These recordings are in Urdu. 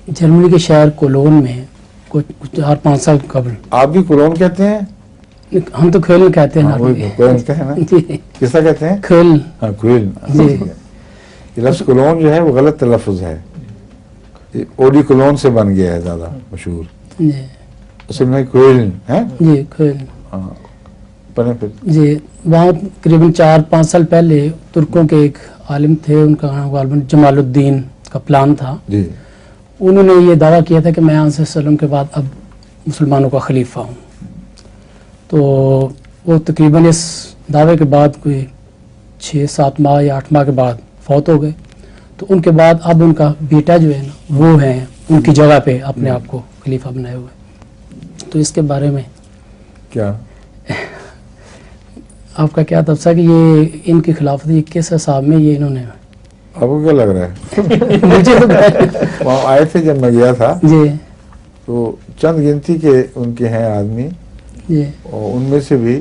جرمنی کے شہر کولون میں کچھ 4-5 سال قبل. آپ بھی کولون کہتے ہیں؟ ہم تو کھیل کہتے ہیں. کولون کہتے ہیں نا؟ جی کس طرح کہتے ہیں؟ کھیل. ہاں کوئل. جی. یہ لفظ کولون جو ہے وہ غلط تلفظ ہے. اوڈی کولون سے بن گیا ہے زیادہ مشہور. جی اصل میں کوئل ہے. جی کھیل. ہاں پڑھیں پھر. جی وہاں قریباً 4-5 سال پہلے ترکوں کے ایک عالم تھے، ان کا نام غالباً جمال الدین کا پلان تھا. جی. انہوں نے یہ دعویٰ کیا تھا کہ میں آن وسلم کے بعد اب مسلمانوں کا خلیفہ ہوں. تو وہ تقریباً اس دعوے کے بعد کوئی 6-7 ماہ یا 8 ماہ کے بعد فوت ہو گئے. تو ان کے بعد اب ان کا بیٹا جو ہے نا وہ ہے ان کی جگہ پہ اپنے آپ کو خلیفہ بنائے ہوئے. تو اس کے بارے میں کیا آپ کا کیا تبصرہ کہ یہ ان کی خلافت یہ کس حساب میں یہ انہوں نے؟ آپ کو کیا لگ رہا ہے؟ مجھے تو وہاں آئے تھے جب میں گیا تھا جی تو چند گنتی کے ان کے ہیں آدمی، جی اور ان میں سے بھی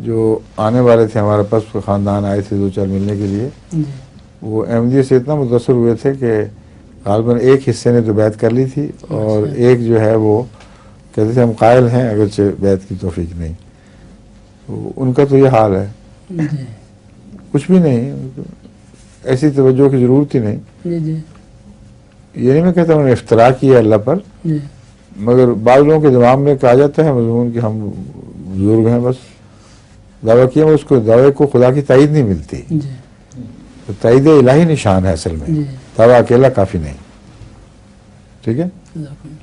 جو آنے والے تھے ہمارے پاس خاندان آئے تھے 2-4 ملنے کے لیے، جی وہ احمدیت سے اتنا متاثر ہوئے تھے کہ غالباً ایک حصے نے تو بیعت کر لی تھی اور ایک جو ہے وہ کہتے تھے ہم قائل ہیں اگرچہ بیعت کی توفیق نہیں. تو ان کا تو یہ حال ہے. جی کچھ بھی نہیں، ایسی توجہ کی ضرورت ہی نہیں. جی جی یہ نہیں میں کہتا انہوں نے افتراء کیا اللہ پر، جی مگر بعض لوگوں کے دماغ میں کہا جاتا ہے مضمون کہ ہم بزرگ ہیں، بس دعویٰ کیا، اس کو دعوے کو خدا کی تائید نہیں ملتی. جی تو تائید الہی نشان ہے اصل میں، جی دعویٰ اکیلا کافی نہیں. ٹھیک ہے. جزاک اللہ.